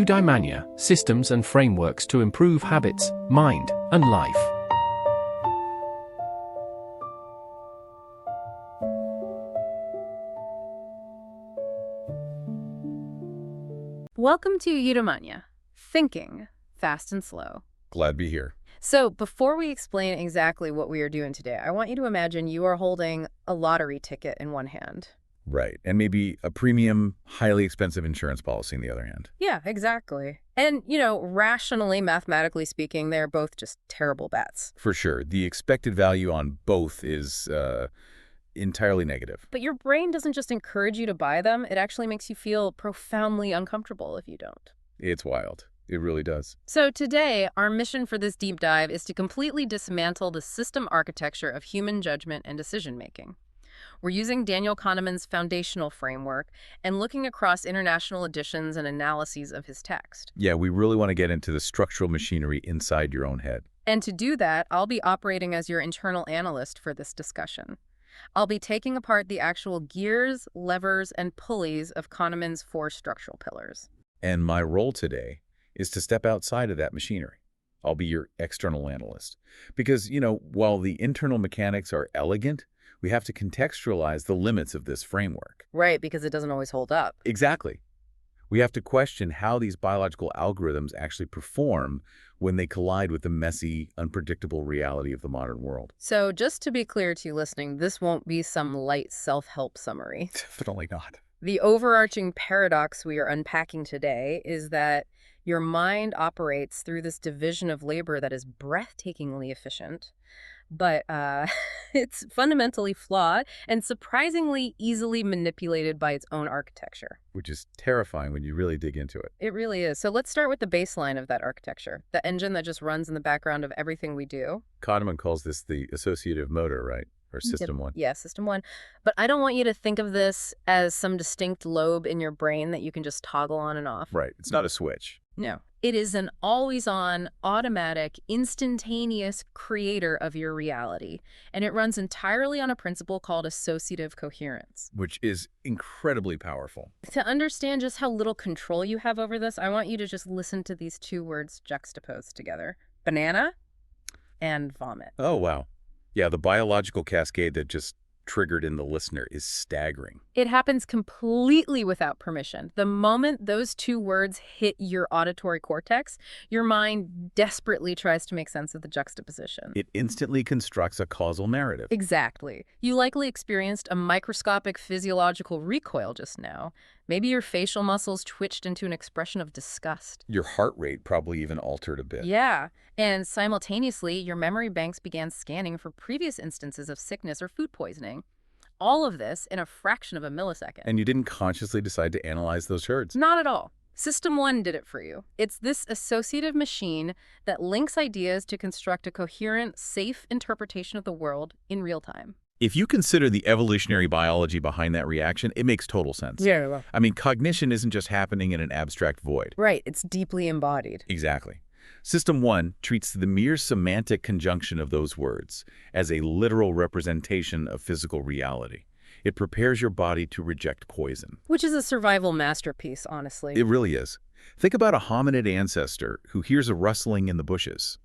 Eudaimanya, systems and frameworks to improve habits, mind, and life. Welcome to Eudaimanya, thinking fast and slow. Glad to be here. So before we explain exactly what we are doing today, I want you to imagine you are holding a lottery ticket in one hand. Right. And maybe a premium, highly expensive insurance policy in the other hand. Yeah, exactly. And, rationally, mathematically speaking, they're both just terrible bets. For sure. The expected value on both is entirely negative. But your brain doesn't just encourage you to buy them, it actually makes you feel profoundly uncomfortable if you don't. It's wild. It really does. So today, our mission for this deep dive is to completely dismantle the system architecture of human judgment and decision-making. We're using Daniel Kahneman's foundational framework and looking across international editions and analyses of his text. Yeah, we really want to get into the structural machinery inside your own head. And to do that, I'll be operating as your internal analyst for this discussion. I'll be taking apart the actual gears, levers, and pulleys of Kahneman's 4 structural pillars. And my role today is to step outside of that machinery. I'll be your external analyst. Because, while the internal mechanics are elegant, we have to contextualize the limits of this framework. Right, because it doesn't always hold up. Exactly. We have to question how these biological algorithms actually perform when they collide with the messy, unpredictable reality of the modern world. So just to be clear to you listening, this won't be some light self-help summary. Definitely not. The overarching paradox we are unpacking today is that your mind operates through this division of labor that is breathtakingly efficient, but it's fundamentally flawed and surprisingly easily manipulated by its own architecture. Which is terrifying when you really dig into it. It really is. So let's start with the baseline of that architecture, the engine that just runs in the background of everything we do. Kahneman calls this the associative motor, right? Or system 1. Yeah, system 1. But I don't want you to think of this as some distinct lobe in your brain that you can just toggle on and off. Right. It's not a switch. No. It is an always-on, automatic, instantaneous creator of your reality. And it runs entirely on a principle called associative coherence. Which is incredibly powerful. To understand just how little control you have over this, I want you to just listen to these 2 words juxtaposed together. Banana and vomit. Oh, wow. Yeah, the biological cascade that just triggered in the listener is staggering. It happens completely without permission. The moment those 2 words hit your auditory cortex, your mind desperately tries to make sense of the juxtaposition. It instantly constructs a causal narrative. Exactly. You likely experienced a microscopic physiological recoil just now. Maybe your facial muscles twitched into an expression of disgust. Your heart rate probably even altered a bit. Yeah, and simultaneously, your memory banks began scanning for previous instances of sickness or food poisoning. All of this in a fraction of a millisecond. And you didn't consciously decide to analyze those herds? Not at all. System 1 did it for you. It's this associative machine that links ideas to construct a coherent, safe interpretation of the world in real time. If you consider the evolutionary biology behind that reaction, it makes total sense. Yeah, well. I mean, cognition isn't just happening in an abstract void. Right, it's deeply embodied. Exactly. System 1 treats the mere semantic conjunction of those words as a literal representation of physical reality. It prepares your body to reject poison. Which is a survival masterpiece, honestly. It really is. Think about a hominid ancestor who hears a rustling in the bushes.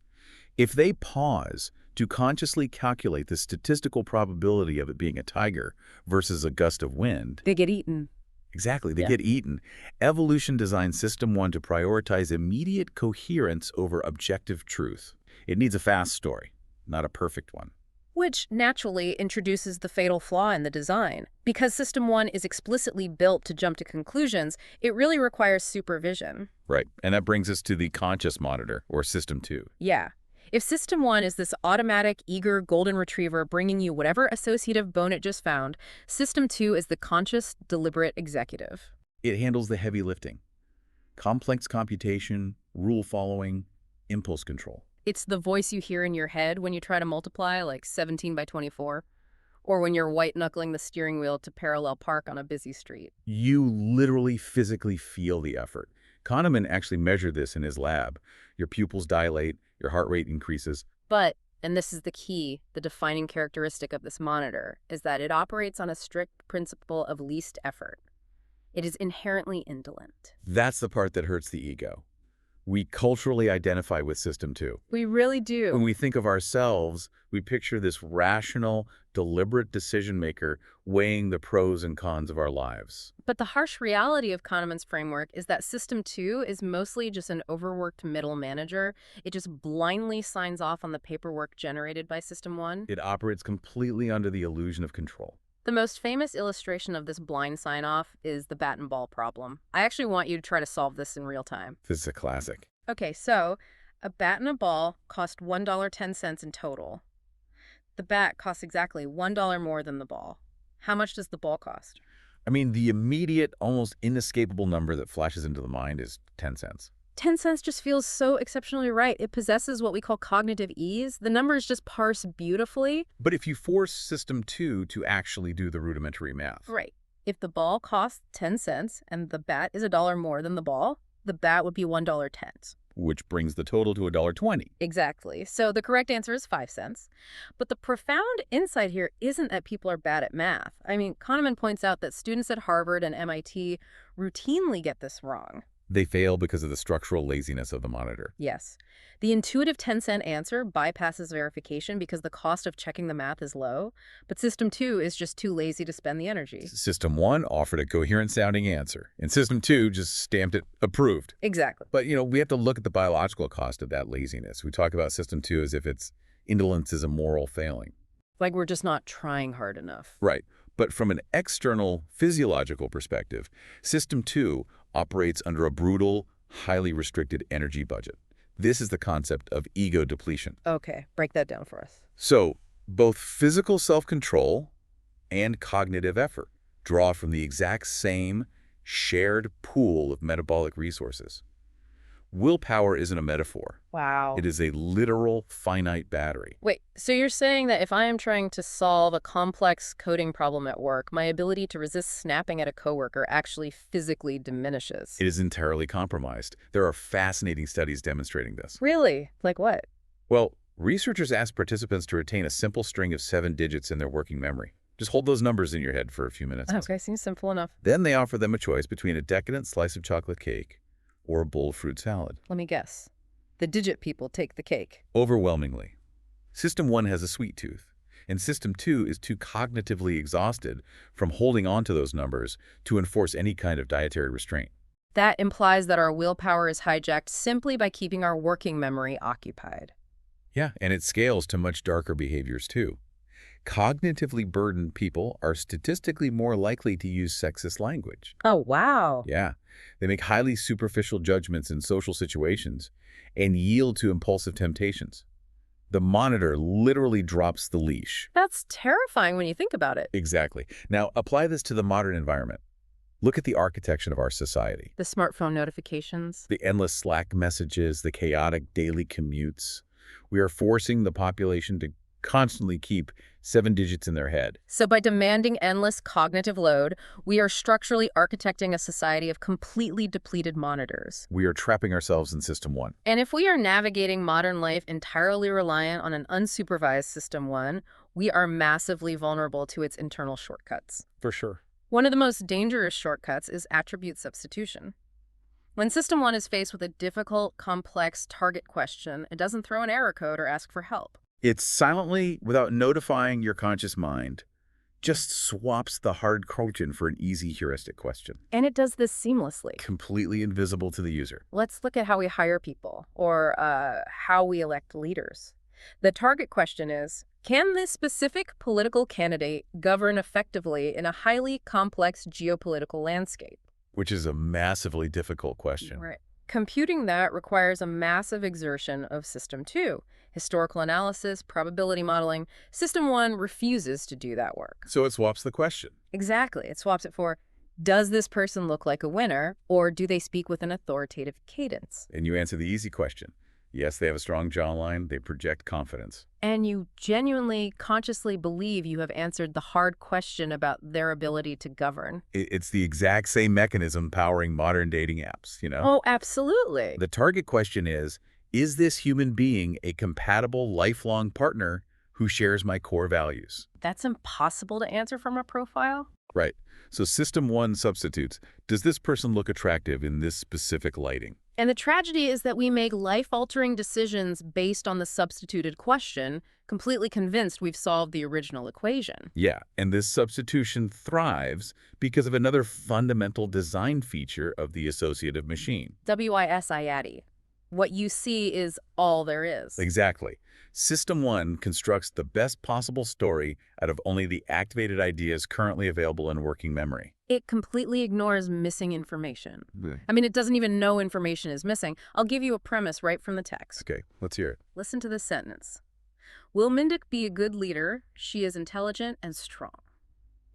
If they pause to consciously calculate the statistical probability of it being a tiger versus a gust of wind, They get eaten. exactly, they get eaten. Evolution designed System 1 to prioritize immediate coherence over objective truth. It needs a fast story, not a perfect one. Which naturally introduces the fatal flaw in the design. Because System 1 is explicitly built to jump to conclusions, it really requires supervision. Right, and that brings us to the conscious monitor, or System 2. Yeah. If System 1 is this automatic, eager golden retriever bringing you whatever associative bone it just found, System 2 is the conscious, deliberate executive. It handles the heavy lifting. Complex computation, rule following, impulse control. It's the voice you hear in your head when you try to multiply, like 17 by 24, or when you're white-knuckling the steering wheel to parallel park on a busy street. You literally physically feel the effort. Kahneman actually measured this in his lab. Your pupils dilate, your heart rate increases. But, and this is the key, the defining characteristic of this monitor, is that it operates on a strict principle of least effort. It is inherently indolent. That's the part that hurts the ego. We culturally identify with System 2. We really When do. we think of ourselves, we picture this rational, deliberate decision maker weighing the pros and cons of our lives. But the harsh reality of Kahneman's framework is that System 2 is mostly just an overworked middle manager. It just blindly signs off on the paperwork generated by System 1. It operates completely under the illusion of control. The most famous illustration of this blind sign-off is the bat and ball problem. I actually want you to try to solve this in real time. This is a classic. Okay, so a bat and a ball cost $1.10 in total. The bat costs exactly $1 more than the ball. How much does the ball cost? I mean, the immediate, almost inescapable number that flashes into the mind is 10 cents. 10 cents just feels so exceptionally right. It possesses what we call cognitive ease. The numbers just parse beautifully. But if you force System 2 to actually do the rudimentary math, Right. If the ball costs 10 cents and the bat is $1 more than the ball, the bat would be $1.10. which brings the total to $1.20. Exactly. So the correct answer is 5 cents. But the profound insight here isn't that people are bad at math. I mean, Kahneman points out that students at Harvard and MIT routinely get this wrong. They fail because of the structural laziness of the monitor. Yes. The intuitive 10-cent answer bypasses verification because the cost of checking the math is low, but System 2 is just too lazy to spend the energy. System 1 offered a coherent-sounding answer, and System 2 just stamped it approved. Exactly. But, we have to look at the biological cost of that laziness. We talk about System 2 as if its indolence is a moral failing. Like we're just not trying hard enough. Right. But from an external physiological perspective, System 2 operates under a brutal, highly restricted energy budget. This is the concept of ego depletion. Okay, break that down for us. So, both physical self-control and cognitive effort draw from the exact same shared pool of metabolic resources. Willpower isn't a metaphor. Wow. It is a literal finite battery. Wait, so you're saying that if I am trying to solve a complex coding problem at work, my ability to resist snapping at a coworker actually physically diminishes? It is entirely compromised. There are fascinating studies demonstrating this. Really? Like what? Well, researchers asked participants to retain a simple string of 7 digits in their working memory. Just hold those numbers in your head for a few minutes. Okay, seems simple enough. Then they offer them a choice between a decadent slice of chocolate cake or a bowl of fruit salad. Let me guess. The digit people take the cake. Overwhelmingly. System 1 has a sweet tooth, and System 2 is too cognitively exhausted from holding on to those numbers to enforce any kind of dietary restraint. That implies that our willpower is hijacked simply by keeping our working memory occupied. Yeah, and it scales to much darker behaviors too. Cognitively burdened people are statistically more likely to use sexist language. Oh, wow. Yeah, they make highly superficial judgments in social situations and yield to impulsive temptations. The monitor literally drops the leash. That's terrifying when you think about it. Exactly. Now, apply this to the modern environment. Look at the architecture of our society. The smartphone notifications. The endless Slack messages, the chaotic daily commutes. We are forcing the population to constantly keep 7 digits in their head. So by demanding endless cognitive load, we are structurally architecting a society of completely depleted monitors. We are trapping ourselves in System 1. And if we are navigating modern life entirely reliant on an unsupervised System 1, we are massively vulnerable to its internal shortcuts. For sure. One of the most dangerous shortcuts is attribute substitution. When System 1 is faced with a difficult, complex target question, it doesn't throw an error code or ask for help. It silently, without notifying your conscious mind, just swaps the hard question for an easy heuristic question. And it does this seamlessly. Completely invisible to the user. Let's look at how we hire people or how we elect leaders. The target question is, can this specific political candidate govern effectively in a highly complex geopolitical landscape? Which is a massively difficult question. Right. Computing that requires a massive exertion of System 2. Historical analysis, probability modeling. System 1 refuses to do that work. So it swaps the question. Exactly. It swaps it for, does this person look like a winner, or do they speak with an authoritative cadence? And you answer the easy question. Yes, they have a strong jawline. They project confidence. And you genuinely, consciously believe you have answered the hard question about their ability to govern. It's the exact same mechanism powering modern dating apps, Oh, absolutely. The target question is this human being a compatible lifelong partner who shares my core values? That's impossible to answer from a profile. Right. So System 1 substitutes. Does this person look attractive in this specific lighting? And the tragedy is that we make life-altering decisions based on the substituted question, completely convinced we've solved the original equation. Yeah, and this substitution thrives because of another fundamental design feature of the associative machine. WISIAD. What you see is all there is. Exactly. System 1 constructs the best possible story out of only the activated ideas currently available in working memory. It completely ignores missing information. Yeah. I mean, it doesn't even know information is missing. I'll give you a premise right from the text. Okay, let's hear it. Listen to this sentence. Will Mindic be a good leader? She is intelligent and strong.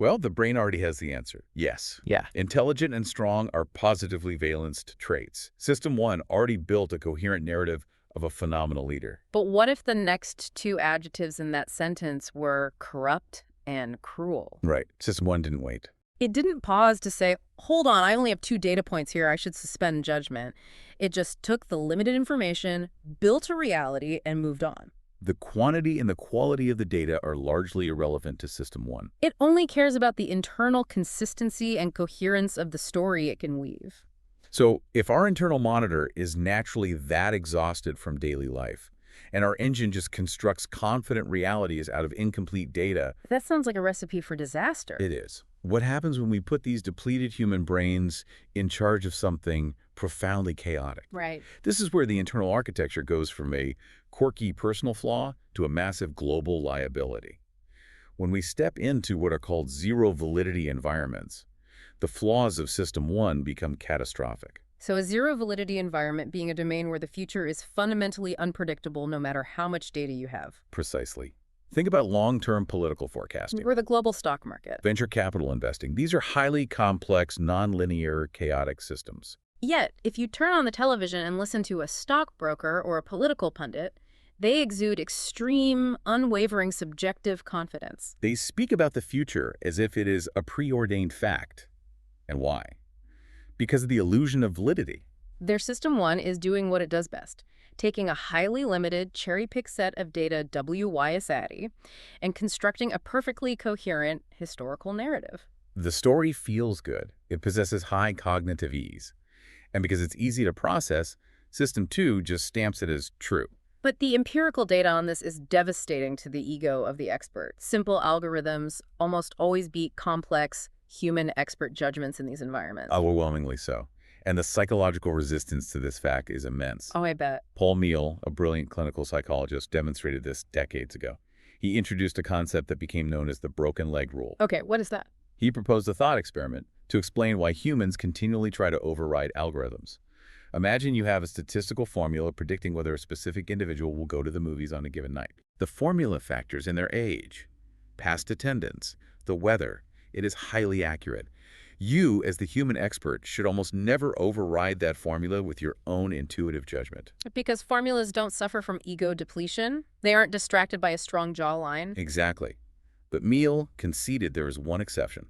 Well, the brain already has the answer. Yes. Yeah. Intelligent and strong are positively valenced traits. System 1 already built a coherent narrative of a phenomenal leader. But what if the next two adjectives in that sentence were corrupt and cruel? Right. System 1 didn't wait. It didn't pause to say, hold on, I only have 2 data points here, I should suspend judgment. It just took the limited information, built a reality, and moved on. The quantity and the quality of the data are largely irrelevant to System 1. It only cares about the internal consistency and coherence of the story it can weave. So if our internal monitor is naturally that exhausted from daily life, and our engine just constructs confident realities out of incomplete data, That sounds like a recipe for disaster. it is. What happens when we put these depleted human brains in charge of something profoundly chaotic? Right. This is where the internal architecture goes from a quirky personal flaw to a massive global liability. When we step into what are called zero-validity environments, the flaws of System 1 become catastrophic. So a zero-validity environment being a domain where the future is fundamentally unpredictable no matter how much data you have. Precisely. Think about long-term political forecasting, Or the global stock market. venture capital investing. These are highly complex, nonlinear, chaotic systems. Yet, if you turn on the television and listen to a stockbroker or a political pundit, they exude extreme, unwavering subjective confidence. They speak about the future as if it is a preordained fact. And why? Because of the illusion of validity. Their System 1 is doing what it does best, taking a highly limited, cherry-picked set of data WISAD and constructing a perfectly coherent historical narrative. The story feels good. It possesses high cognitive ease. And because it's easy to process, System 2 just stamps it as true. But the empirical data on this is devastating to the ego of the expert. Simple algorithms almost always beat complex, human expert judgments in these environments. Overwhelmingly so. And the psychological resistance to this fact is immense. Oh, I bet. Paul Meehl, a brilliant clinical psychologist, demonstrated this decades ago. He introduced a concept that became known as the broken leg rule. Okay, what is that? He proposed a thought experiment to explain why humans continually try to override algorithms. Imagine you have a statistical formula predicting whether a specific individual will go to the movies on a given night. The formula factors in their age, past attendance, the weather. It is highly accurate. You, as the human expert, should almost never override that formula with your own intuitive judgment. Because formulas don't suffer from ego depletion. They aren't distracted by a strong jawline. Exactly. But Meehl conceded there is one exception.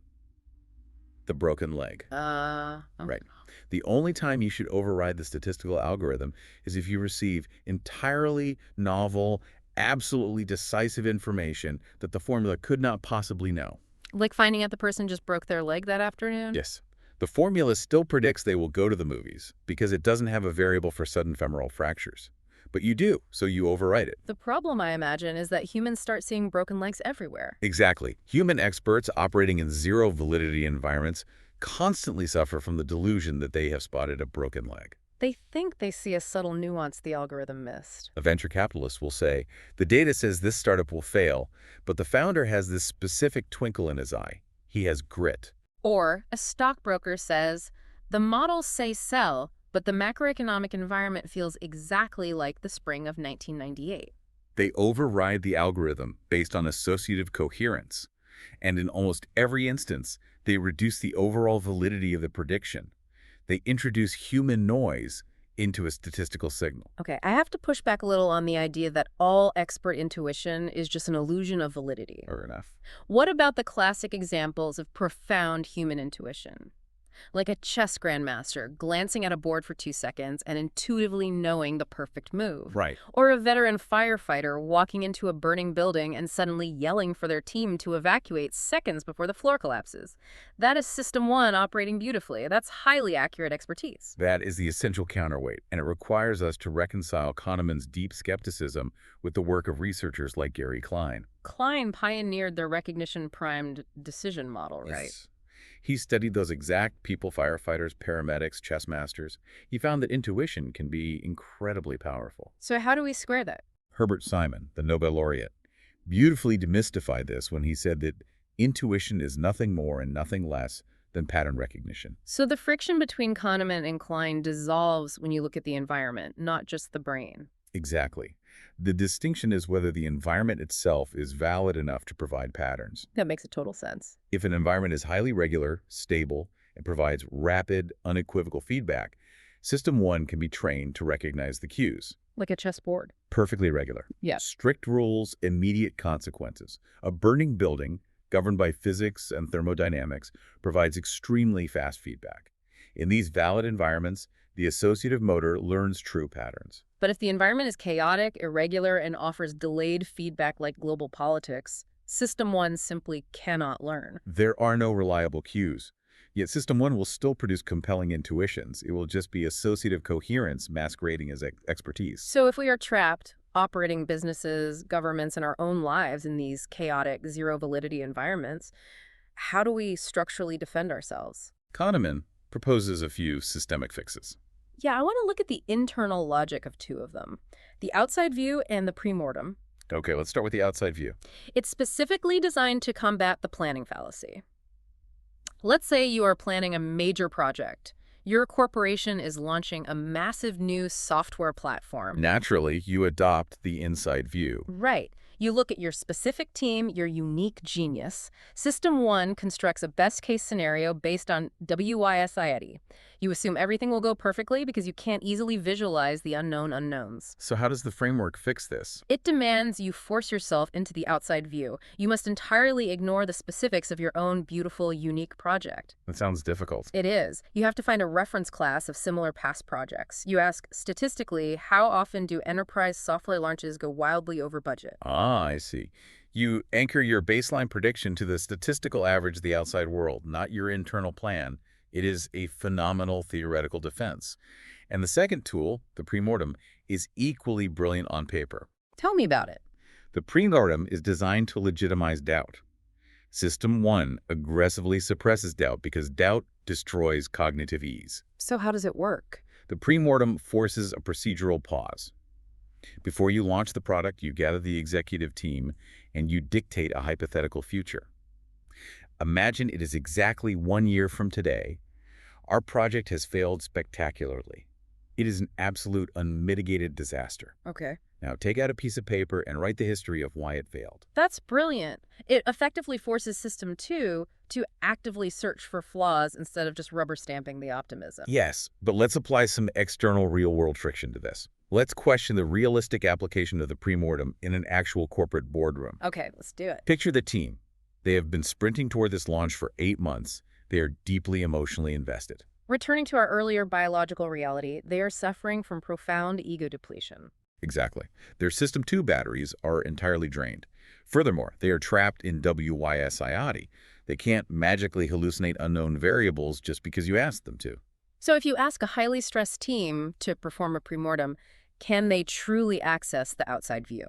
The broken leg. Okay. Right. The only time you should override the statistical algorithm is if you receive entirely novel, absolutely decisive information that the formula could not possibly know. Like finding out the person just broke their leg that afternoon? Yes. The formula still predicts they will go to the movies because it doesn't have a variable for sudden femoral fractures. But you do, so you overwrite it. The problem, I imagine, is that humans start seeing broken legs everywhere. Exactly. Human experts operating in zero-validity environments constantly suffer from the delusion that they have spotted a broken leg. They think they see a subtle nuance the algorithm missed. A venture capitalist will say, the data says this startup will fail, but the founder has this specific twinkle in his eye. He has grit. Or a stockbroker says, the models say sell, but the macroeconomic environment feels exactly like the spring of 1998. They override the algorithm based on associative coherence. And in almost every instance, they reduce the overall validity of the prediction. They introduce human noise into a statistical signal. Okay, I have to push back a little on the idea that all expert intuition is just an illusion of validity. Fair enough. What about the classic examples of profound human intuition? like a chess grandmaster glancing at a board for 2 seconds and intuitively knowing the perfect move. Right. Or a veteran firefighter walking into a burning building and suddenly yelling for their team to evacuate seconds before the floor collapses. That is System 1 operating beautifully. That's highly accurate expertise. That is the essential counterweight, and it requires us to reconcile Kahneman's deep skepticism with the work of researchers like Gary Klein. Klein pioneered the recognition-primed decision model, right? Yes. He studied those exact people, firefighters, paramedics, chess masters. He found that intuition can be incredibly powerful. So how do we square that? Herbert Simon, the Nobel laureate, beautifully demystified this when he said that intuition is nothing more and nothing less than pattern recognition. So the friction between Kahneman and Klein dissolves when you look at the environment, not just the brain. Exactly. The distinction is whether the environment itself is valid enough to provide patterns. That makes a total sense. If an environment is highly regular, stable, and provides rapid, unequivocal feedback, System 1 can be trained to recognize the cues. Like a chessboard. Perfectly regular. Yeah. Strict rules, immediate consequences. A burning building, governed by physics and thermodynamics, provides extremely fast feedback. In these valid environments, the associative motor learns true patterns. But if the environment is chaotic, irregular, and offers delayed feedback like global politics, System 1 simply cannot learn. There are no reliable cues. Yet System 1 will still produce compelling intuitions. It will just be associative coherence masquerading as expertise. So if we are trapped, operating businesses, governments, and our own lives in these chaotic, zero-validity environments, how do we structurally defend ourselves? Kahneman proposes a few systemic fixes. Yeah, I want to look at the internal logic of two of them, the outside view and the premortem. Okay, let's start with the outside view. It's specifically designed to combat the planning fallacy. Let's say you are planning a major project. Your corporation is launching a massive new software platform. Naturally, you adopt the inside view. Right. You look at your specific team, your unique genius. System 1 constructs a best-case scenario based on WYSID. You assume everything will go perfectly because you can't easily visualize the unknown unknowns. So how does the framework fix this? It demands you force yourself into the outside view. You must entirely ignore the specifics of your own beautiful, unique project. That sounds difficult. It is. You have to find a reference class of similar past projects. You ask, statistically, how often do enterprise software launches go wildly over budget? Ah, I see. You anchor your baseline prediction to the statistical average of the outside world, not your internal plan. It is a phenomenal theoretical defense. And the second tool, the premortem, is equally brilliant on paper. Tell me about it. The premortem is designed to legitimize doubt. System 1 aggressively suppresses doubt because doubt destroys cognitive ease. So how does it work? The premortem forces a procedural pause. Before you launch the product, you gather the executive team and you dictate a hypothetical future. Imagine it is exactly 1 year from today. Our project has failed spectacularly. It is an absolute unmitigated disaster. Okay. Now take out a piece of paper and write the history of why it failed. That's brilliant. It effectively forces System 2 to actively search for flaws instead of just rubber stamping the optimism. Yes, but let's apply some external real-world friction to this. Let's question the realistic application of the premortem in an actual corporate boardroom. Okay, let's do it. Picture the team. They have been sprinting toward this launch for 8 months. They are deeply emotionally invested. Returning to our earlier biological reality, they are suffering from profound ego depletion. Exactly. Their System 2 batteries are entirely drained. Furthermore, they are trapped in WYSID. They can't magically hallucinate unknown variables just because you ask them to. So if you ask a highly stressed team to perform a premortem, can they truly access the outside view?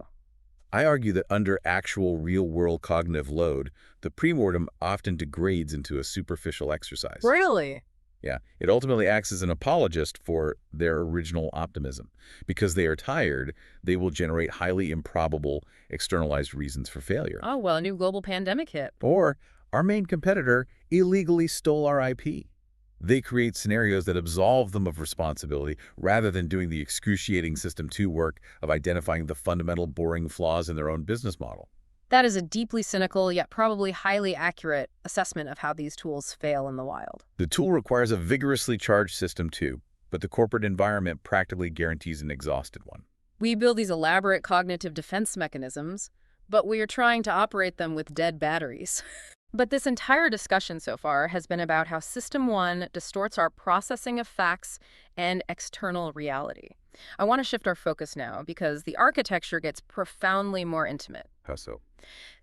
I argue that under actual real-world cognitive load, the premortem often degrades into a superficial exercise. Really? Yeah, it ultimately acts as an apologist for their original optimism. Because they are tired, they will generate highly improbable externalized reasons for failure. Oh, well, a new global pandemic hit. Or our main competitor illegally stole our IP. They create scenarios that absolve them of responsibility rather than doing the excruciating System 2 work of identifying the fundamental boring flaws in their own business model. That is a deeply cynical, yet probably highly accurate assessment of how these tools fail in the wild. The tool requires a vigorously charged System 2, but the corporate environment practically guarantees an exhausted one. We build these elaborate cognitive defense mechanisms, but we are trying to operate them with dead batteries. But this entire discussion so far has been about how System 1 distorts our processing of facts and external reality. I want to shift our focus now because the architecture gets profoundly more intimate. How so?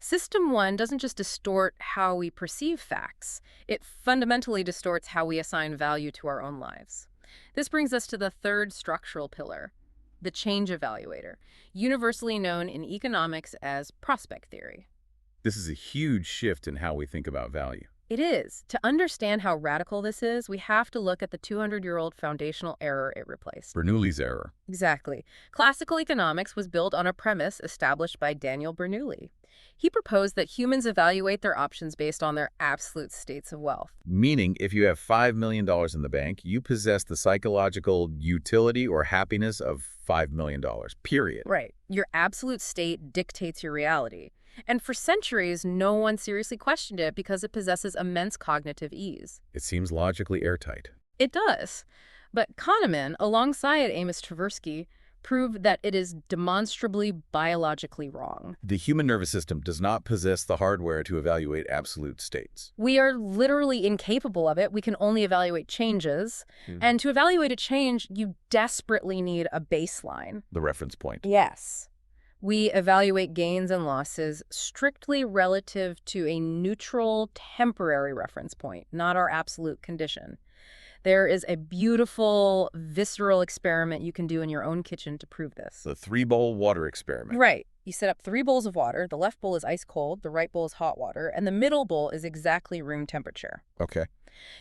System 1 doesn't just distort how we perceive facts, it fundamentally distorts how we assign value to our own lives. This brings us to the third structural pillar, the change evaluator, universally known in economics as prospect theory. This is a huge shift in how we think about value. It is. To understand how radical this is, we have to look at the 200-year-old foundational error it replaced. Bernoulli's error. Exactly. Classical economics was built on a premise established by Daniel Bernoulli. He proposed that humans evaluate their options based on their absolute states of wealth. Meaning, if you have $5 million in the bank, you possess the psychological utility or happiness of $5 million, period. Right. Your absolute state dictates your reality. And for centuries, no one seriously questioned it because it possesses immense cognitive ease. It seems logically airtight. It does. But Kahneman, alongside Amos Tversky, proved that it is demonstrably biologically wrong. The human nervous system does not possess the hardware to evaluate absolute states. We are literally incapable of it. We can only evaluate changes. And to evaluate a change, you desperately need a baseline. The reference point. Yes. We evaluate gains and losses strictly relative to a neutral, temporary reference point, not our absolute condition. There is a beautiful, visceral experiment you can do in your own kitchen to prove this. The three-bowl water experiment. Right. You set up 3 bowls of water. The left bowl is ice cold, the right bowl is hot water, and the middle bowl is exactly room temperature. Okay.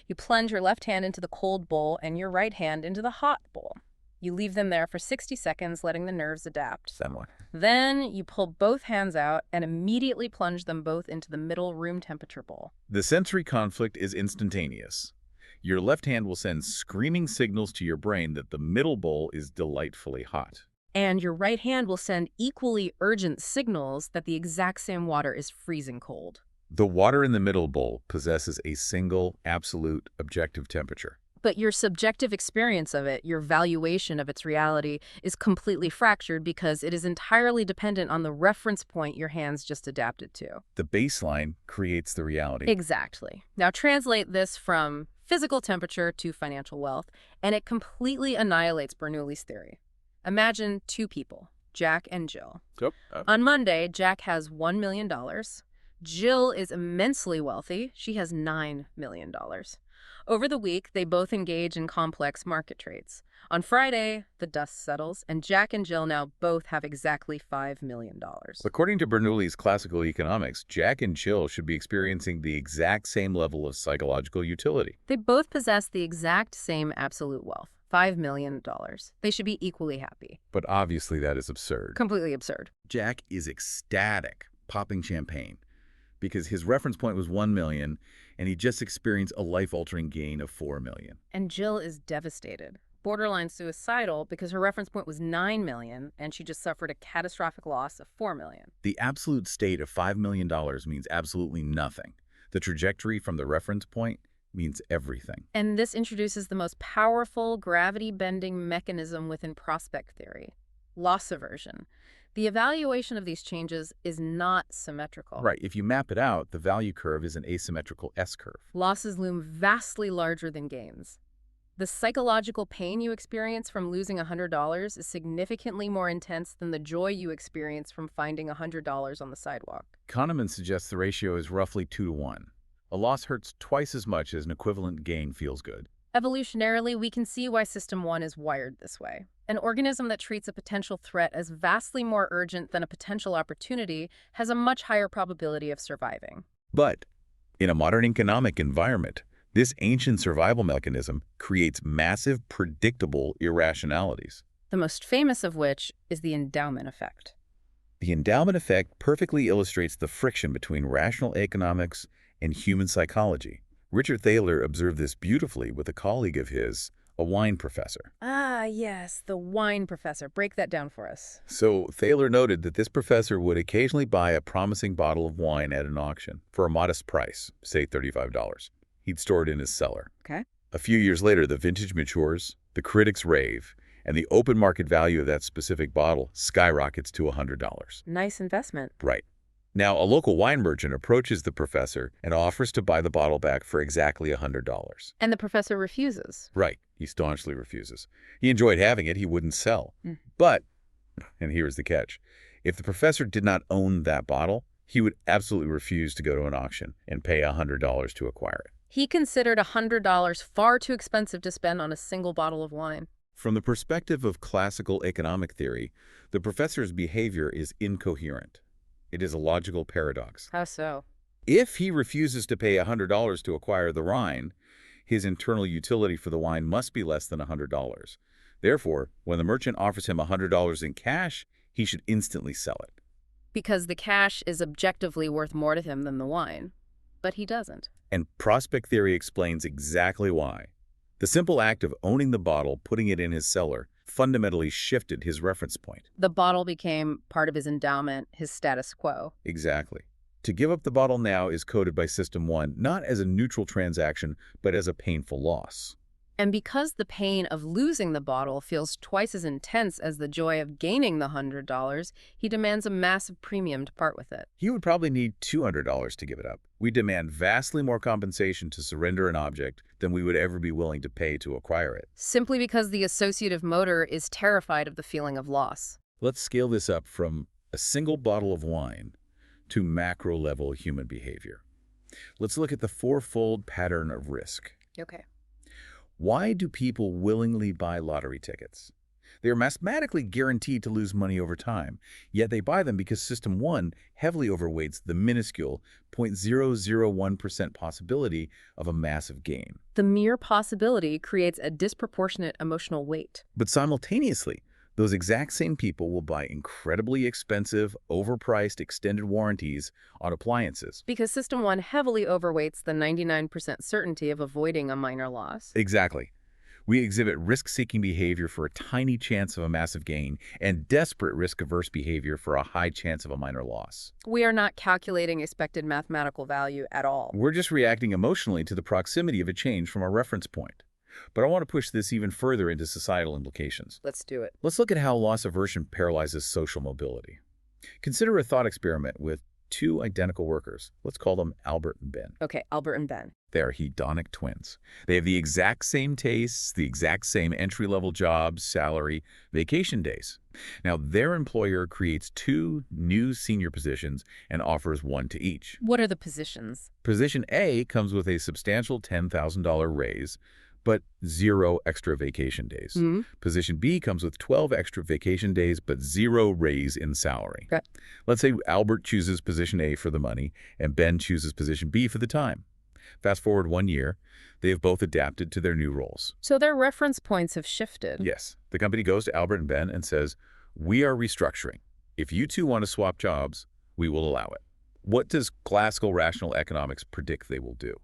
You plunge your left hand into the cold bowl and your right hand into the hot bowl. You leave them there for 60 seconds, letting the nerves adapt. Then what? Then you pull both hands out and immediately plunge them both into the middle room temperature bowl. The sensory conflict is instantaneous. Your left hand will send screaming signals to your brain that the middle bowl is delightfully hot. And your right hand will send equally urgent signals that the exact same water is freezing cold. The water in the middle bowl possesses a single, absolute, objective temperature. But your subjective experience of it, your valuation of its reality, is completely fractured because it is entirely dependent on the reference point your hands just adapted to. The baseline creates the reality. Exactly. Now translate this from physical temperature to financial wealth, and it completely annihilates Bernoulli's theory. Imagine 2 people, Jack and Jill. Yep. On Monday, Jack has $1 million. Jill is immensely wealthy. She has $9 million. Over the week, they both engage in complex market trades. On Friday, the dust settles, and Jack and Jill now both have exactly $5 million. According to Bernoulli's classical economics, Jack and Jill should be experiencing the exact same level of psychological utility. They both possess the exact same absolute wealth, $5 million. They should be equally happy. But obviously that is absurd. Completely absurd. Jack is ecstatic, popping champagne, because his reference point was 1 million, and he just experienced a life-altering gain of 4 million. And Jill is devastated, borderline suicidal, because her reference point was 9 million, and she just suffered a catastrophic loss of 4 million. The absolute state of $5 million means absolutely nothing. The trajectory from the reference point means everything. And this introduces the most powerful gravity-bending mechanism within prospect theory, loss aversion. The evaluation of these changes is not symmetrical. Right. If you map it out, the value curve is an asymmetrical S-curve. Losses loom vastly larger than gains. The psychological pain you experience from losing $100 is significantly more intense than the joy you experience from finding $100 on the sidewalk. Kahneman suggests the ratio is roughly 2 to 1. A loss hurts twice as much as an equivalent gain feels good. Evolutionarily, we can see why System 1 is wired this way. An organism that treats a potential threat as vastly more urgent than a potential opportunity has a much higher probability of surviving. But in a modern economic environment, this ancient survival mechanism creates massive, predictable irrationalities. The most famous of which is the endowment effect. The endowment effect perfectly illustrates the friction between rational economics and human psychology. Richard Thaler observed this beautifully with a colleague of his, a wine professor. Ah, yes, the wine professor. Break that down for us. So Thaler noted that this professor would occasionally buy a promising bottle of wine at an auction for a modest price, say $35. He'd store it in his cellar. Okay. A few years later, the vintage matures, the critics rave, and the open market value of that specific bottle skyrockets to $100. Nice investment. Right. Now, a local wine merchant approaches the professor and offers to buy the bottle back for exactly $100. And the professor refuses. Right, he staunchly refuses. He enjoyed having it, he wouldn't sell. Mm. But, and here's the catch, if the professor did not own that bottle, he would absolutely refuse to go to an auction and pay $100 to acquire it. He considered $100 far too expensive to spend on a single bottle of wine. From the perspective of classical economic theory, the professor's behavior is incoherent. It is a logical paradox. How so? If he refuses to pay $100 to acquire the wine, his internal utility for the wine must be less than $100. Therefore, when the merchant offers him $100 in cash, he should instantly sell it. Because the cash is objectively worth more to him than the wine. But he doesn't. And prospect theory explains exactly why. The simple act of owning the bottle, putting it in his cellar, fundamentally shifted his reference point. The bottle became part of his endowment, his status quo. Exactly. To give up the bottle now is coded by System 1 not as a neutral transaction, but as a painful loss. And because the pain of losing the bottle feels twice as intense as the joy of gaining the $100, he demands a massive premium to part with it. He would probably need $200 to give it up. We demand vastly more compensation to surrender an object than we would ever be willing to pay to acquire it. Simply because the associative motor is terrified of the feeling of loss. Let's scale this up from a single bottle of wine to macro-level human behavior. Let's look at the fourfold pattern of risk. Okay. Why do people willingly buy lottery tickets? They are mathematically guaranteed to lose money over time, yet they buy them because System 1 heavily overweights the minuscule 0.001% possibility of a massive gain. The mere possibility creates a disproportionate emotional weight. But simultaneously, those exact same people will buy incredibly expensive, overpriced extended warranties on appliances. Because System 1 heavily overweights the 99% certainty of avoiding a minor loss. Exactly. We exhibit risk-seeking behavior for a tiny chance of a massive gain and desperate risk-averse behavior for a high chance of a minor loss. We are not calculating expected mathematical value at all. We're just reacting emotionally to the proximity of a change from our reference point. But I want to push this even further into societal implications. Let's do it. Let's look at how loss aversion paralyzes social mobility. Consider a thought experiment with two identical workers. Let's call them Albert and Ben. Okay, Albert and Ben. They are hedonic twins. They have the exact same tastes, the exact same entry-level jobs, salary, vacation days. Now, their employer creates two new senior positions and offers one to each. What are the positions? Position A comes with a substantial $10,000 raise, but 0 extra vacation days. Mm-hmm. Position B comes with 12 extra vacation days, but 0 raise in salary. Okay. Let's say Albert chooses position A for the money, and Ben chooses position B for the time. Fast forward 1 year, they have both adapted to their new roles. So their reference points have shifted. Yes. The company goes to Albert and Ben and says, "We are restructuring. If you two want to swap jobs, we will allow it." What does classical rational economics predict they will do?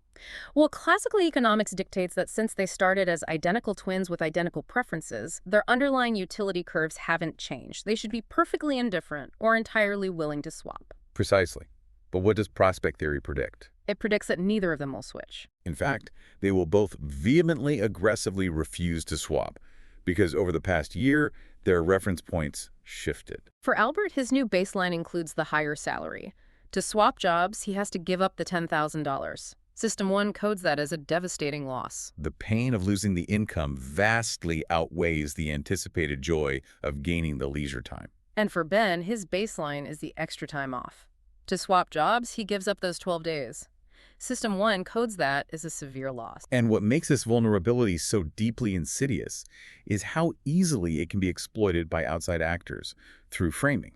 Well, classical economics dictates that since they started as identical twins with identical preferences, their underlying utility curves haven't changed. They should be perfectly indifferent or entirely willing to swap. Precisely. But what does prospect theory predict? It predicts that neither of them will switch. In fact, they will both vehemently, aggressively refuse to swap because over the past year, their reference points shifted. For Albert, his new baseline includes the higher salary. To swap jobs, he has to give up the $10,000. System 1 codes that as a devastating loss. The pain of losing the income vastly outweighs the anticipated joy of gaining the leisure time. And for Ben, his baseline is the extra time off. To swap jobs, he gives up those 12 days. System 1 codes that as a severe loss. And what makes this vulnerability so deeply insidious is how easily it can be exploited by outside actors through framing.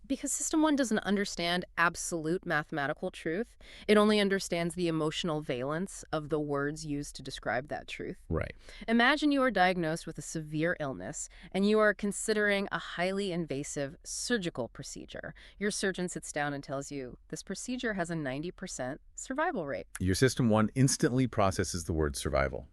Because System 1 doesn't understand absolute mathematical truth. It only understands the emotional valence of the words used to describe that truth. Right. Imagine you are diagnosed with a severe illness and you are considering a highly invasive surgical procedure. Your surgeon sits down and tells you this procedure has a 90% survival rate. Your System 1 instantly processes the word survival.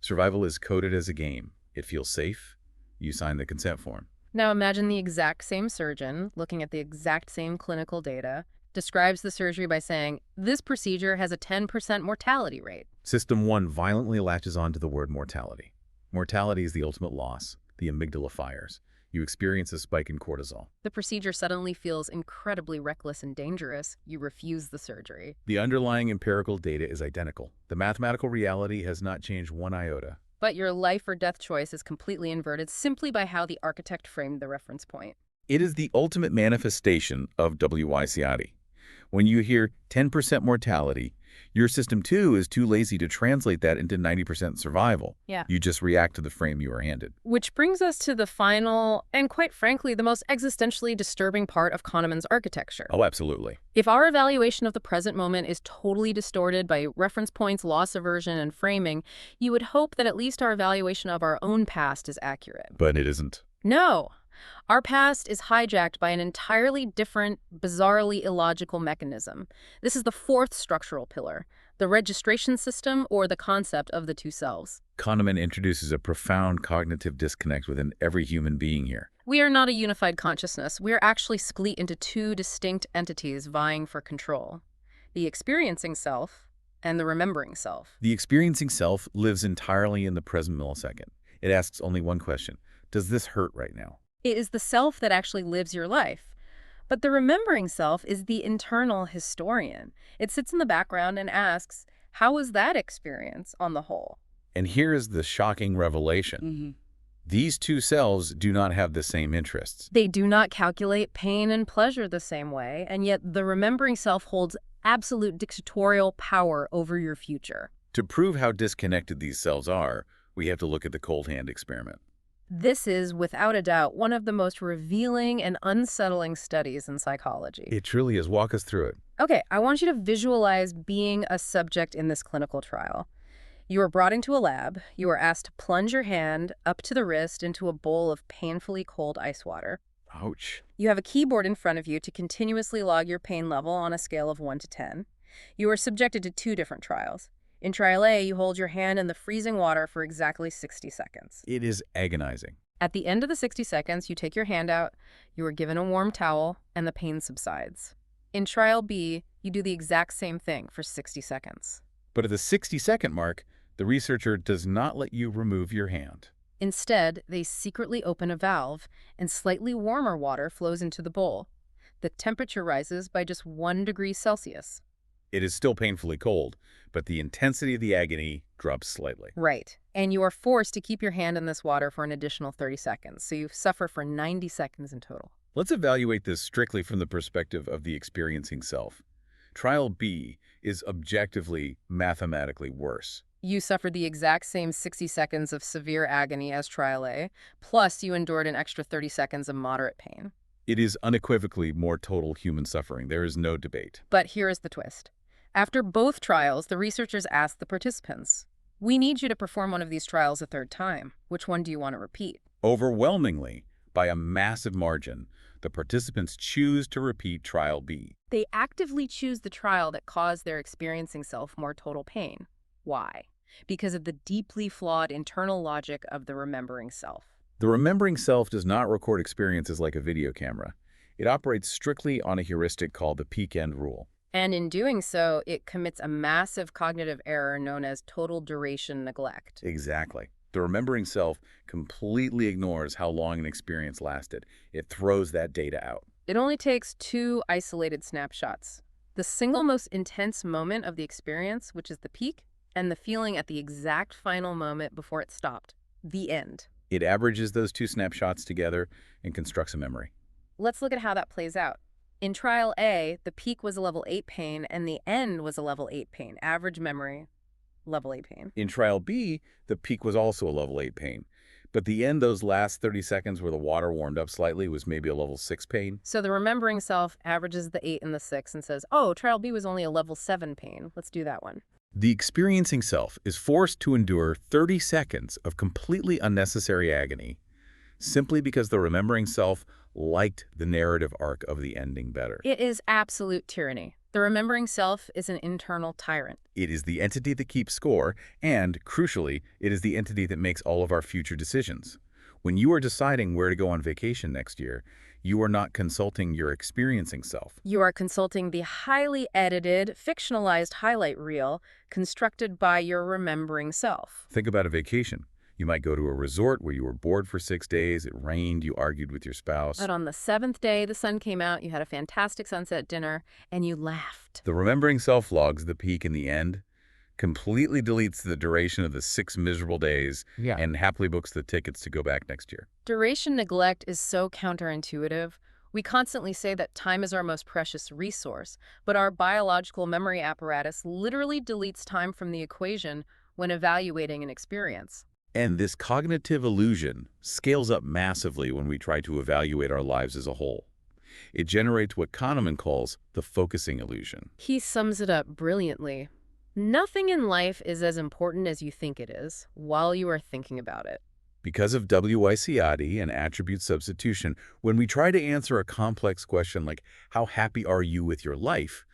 Survival is coded as a game. It feels safe. You sign the consent form. Now imagine the exact same surgeon, looking at the exact same clinical data, describes the surgery by saying, this procedure has a 10% mortality rate. System 1 violently latches on to the word mortality. Mortality is the ultimate loss. The amygdala fires. You experience a spike in cortisol. The procedure suddenly feels incredibly reckless and dangerous. You refuse the surgery. The underlying empirical data is identical. The mathematical reality has not changed one iota. But your life or death choice is completely inverted simply by how the architect framed the reference point. It is the ultimate manifestation of WYCID. When you hear 10% mortality, your system too is too lazy to translate that into 90% survival. Yeah. You just react to the frame you are handed. Which brings us to the final, and quite frankly, the most existentially disturbing part of Kahneman's architecture. Oh, absolutely. If our evaluation of the present moment is totally distorted by reference points, loss aversion, and framing, you would hope that at least our evaluation of our own past is accurate. But it isn't. No. Our past is hijacked by an entirely different, bizarrely illogical mechanism. This is the fourth structural pillar, the registration system, or the concept of the two selves. Kahneman introduces a profound cognitive disconnect within every human being here. We are not a unified consciousness. We are actually split into two distinct entities vying for control: the experiencing self and the remembering self. The experiencing self lives entirely in the present millisecond. It asks only one question: does this hurt right now? It is the self that actually lives your life. But the remembering self is the internal historian. It sits in the background and asks, how was that experience on the whole? And here is the shocking revelation. These two selves do not have the same interests. They do not calculate pain and pleasure the same way, and yet the remembering self holds absolute dictatorial power over your future. To prove how disconnected these selves are, we have to look at the cold hand experiment. This is, without a doubt, one of the most revealing and unsettling studies in psychology. It truly is. Walk us through it. Okay, I want you to visualize being a subject in this clinical trial. You are brought into a lab. You are asked to plunge your hand up to the wrist into a bowl of painfully cold ice water. Ouch. You have a keyboard in front of you to continuously log your pain level on a scale of 1 to 10. You are subjected to two different trials. In trial A, you hold your hand in the freezing water for exactly 60 seconds. It is agonizing. At the end of the 60 seconds, you take your hand out, you are given a warm towel, and the pain subsides. In trial B, you do the exact same thing for 60 seconds. But at the 60-second mark, the researcher does not let you remove your hand. Instead, they secretly open a valve, and slightly warmer water flows into the bowl. The temperature rises by just 1 degree Celsius. It is still painfully cold, but the intensity of the agony drops slightly. Right. And you are forced to keep your hand in this water for an additional 30 seconds, so you suffer for 90 seconds in total. Let's evaluate this strictly from the perspective of the experiencing self. Trial B is objectively, mathematically worse. You suffered the exact same 60 seconds of severe agony as trial A, plus you endured an extra 30 seconds of moderate pain. It is unequivocally more total human suffering. There is no debate. But here is the twist. After both trials, the researchers asked the participants, we need you to perform one of these trials a third time. Which one do you want to repeat? Overwhelmingly, by a massive margin, the participants choose to repeat trial B. They actively choose the trial that caused their experiencing self more total pain. Why? Because of the deeply flawed internal logic of the remembering self. The remembering self does not record experiences like a video camera. It operates strictly on a heuristic called the peak-end rule. And in doing so, it commits a massive cognitive error known as total duration neglect. Exactly. The remembering self completely ignores how long an experience lasted. It throws that data out. It only takes 2 isolated snapshots. The single most intense moment of the experience, which is the peak, and the feeling at the exact final moment before it stopped. The end. It averages those 2 snapshots together and constructs a memory. Let's look at how that plays out. In trial A, the peak was a level 8 pain and the end was a level 8 pain. Average memory, level 8 pain. In trial B, the peak was also a level 8 pain. But the end, those last 30 seconds where the water warmed up slightly, was maybe a level 6 pain. So the remembering self averages the 8 and the 6 and says, oh, trial B was only a level 7 pain. Let's do that one. The experiencing self is forced to endure 30 seconds of completely unnecessary agony simply because the remembering self liked the narrative arc of the ending better. It is absolute tyranny. The remembering self is an internal tyrant. It is the entity that keeps score, and, crucially, it is the entity that makes all of our future decisions. When you are deciding where to go on vacation next year, you are not consulting your experiencing self. You are consulting the highly edited, fictionalized highlight reel constructed by your remembering self. Think about a vacation. You might go to a resort where you were bored for 6 days, it rained, you argued with your spouse. But on the seventh day, the sun came out, you had a fantastic sunset dinner, and you laughed. The remembering self logs the peak in the end, completely deletes the duration of the 6 miserable days, Yeah. and happily books the tickets to go back next year. Duration neglect is so counterintuitive. We constantly say that time is our most precious resource, but our biological memory apparatus literally deletes time from the equation when evaluating an experience. And this cognitive illusion scales up massively when we try to evaluate our lives as a whole. It generates what Kahneman calls the focusing illusion. He sums it up brilliantly. Nothing in life is as important as you think it is while you are thinking about it. Because of WICID and attribute substitution, when we try to answer a complex question like, how happy are you with your life?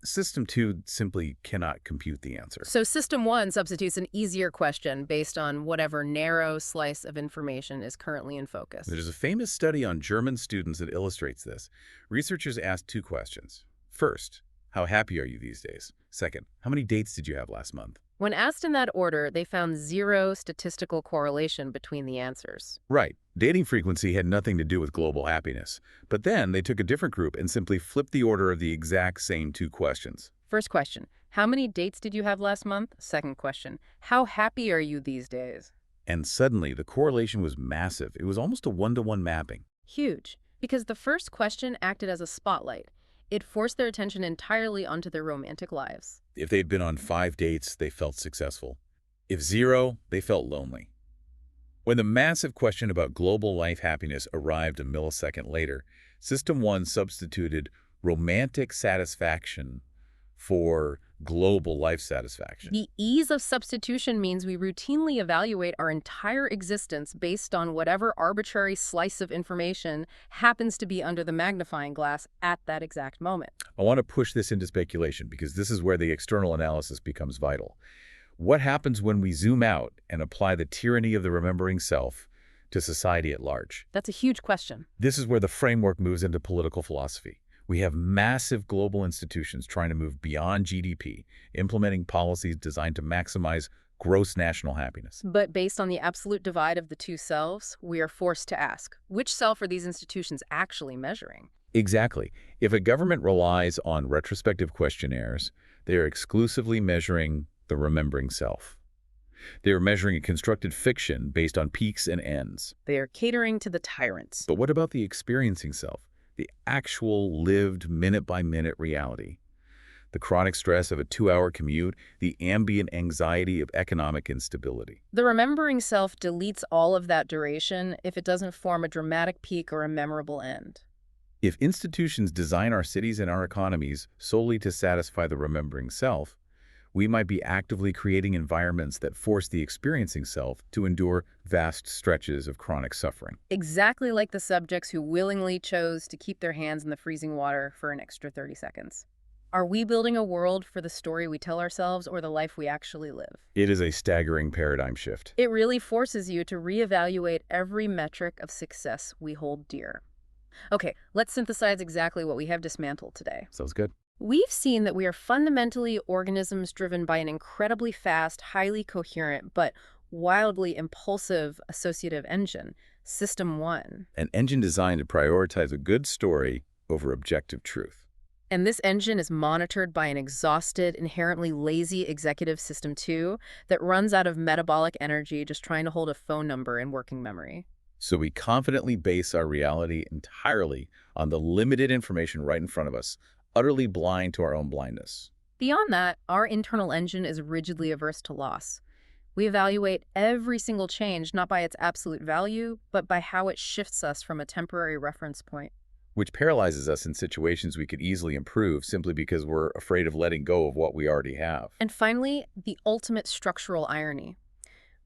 System 2 simply cannot compute the answer. So System 1 substitutes an easier question based on whatever narrow slice of information is currently in focus. There's a famous study on German students that illustrates this. Researchers asked 2 questions. First, how happy are you these days? Second, how many dates did you have last month? When asked in that order, they found zero statistical correlation between the answers. Right. Dating frequency had nothing to do with global happiness. But then they took a different group and simply flipped the order of the exact same 2 questions. First question, how many dates did you have last month? Second question, how happy are you these days? And suddenly, the correlation was massive. It was almost a one-to-one mapping. Huge, because the first question acted as a spotlight. It forced their attention entirely onto their romantic lives. If they'd been on 5 dates, they felt successful. If 0, they felt lonely. When the massive question about global life happiness arrived a millisecond later, System 1 substituted romantic satisfaction for global life satisfaction. The ease of substitution means we routinely evaluate our entire existence based on whatever arbitrary slice of information happens to be under the magnifying glass at that exact moment. I want to push this into speculation because this is where the external analysis becomes vital. What happens when we zoom out and apply the tyranny of the remembering self to society at large? That's a huge question. This is where the framework moves into political philosophy. We have massive global institutions trying to move beyond GDP, implementing policies designed to maximize gross national happiness. But based on the absolute divide of the two selves, we are forced to ask, which self are these institutions actually measuring? Exactly. If a government relies on retrospective questionnaires, they are exclusively measuring the remembering self. They are measuring a constructed fiction based on peaks and ends. They are catering to the tyrants. But what about the experiencing self? The actual lived minute-by-minute reality. The chronic stress of a 2-hour commute, the ambient anxiety of economic instability. The remembering self deletes all of that duration if it doesn't form a dramatic peak or a memorable end. If institutions design our cities and our economies solely to satisfy the remembering self, we might be actively creating environments that force the experiencing self to endure vast stretches of chronic suffering. Exactly like the subjects who willingly chose to keep their hands in the freezing water for an extra 30 seconds. Are we building a world for the story we tell ourselves or the life we actually live? It is a staggering paradigm shift. It really forces you to reevaluate every metric of success we hold dear. Okay, let's synthesize exactly what we have dismantled today. Sounds good. We've seen that we are fundamentally organisms driven by an incredibly fast, highly coherent, but wildly impulsive associative engine, System 1. An engine designed to prioritize a good story over objective truth. And this engine is monitored by an exhausted, inherently lazy executive System 2 that runs out of metabolic energy just trying to hold a phone number in working memory. So we confidently base our reality entirely on the limited information right in front of us, utterly blind to our own blindness. Beyond that, our internal engine is rigidly averse to loss. We evaluate every single change not by its absolute value, but by how it shifts us from a temporary reference point. Which paralyzes us in situations we could easily improve simply because we're afraid of letting go of what we already have. And finally, the ultimate structural irony.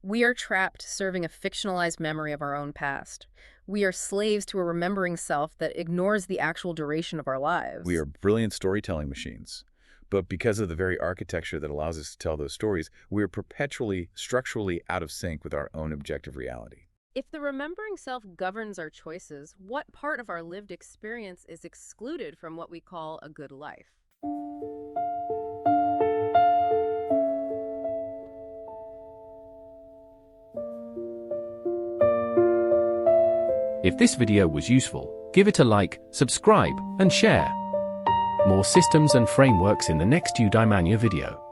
We are trapped serving a fictionalized memory of our own past. We are slaves to a remembering self that ignores the actual duration of our lives. We are brilliant storytelling machines. But because of the very architecture that allows us to tell those stories, we are perpetually, structurally out of sync with our own objective reality. If the remembering self governs our choices, what part of our lived experience is excluded from what we call a good life? If this video was useful, give it a like, subscribe, and share. More systems and frameworks in the next Eudaimanya video.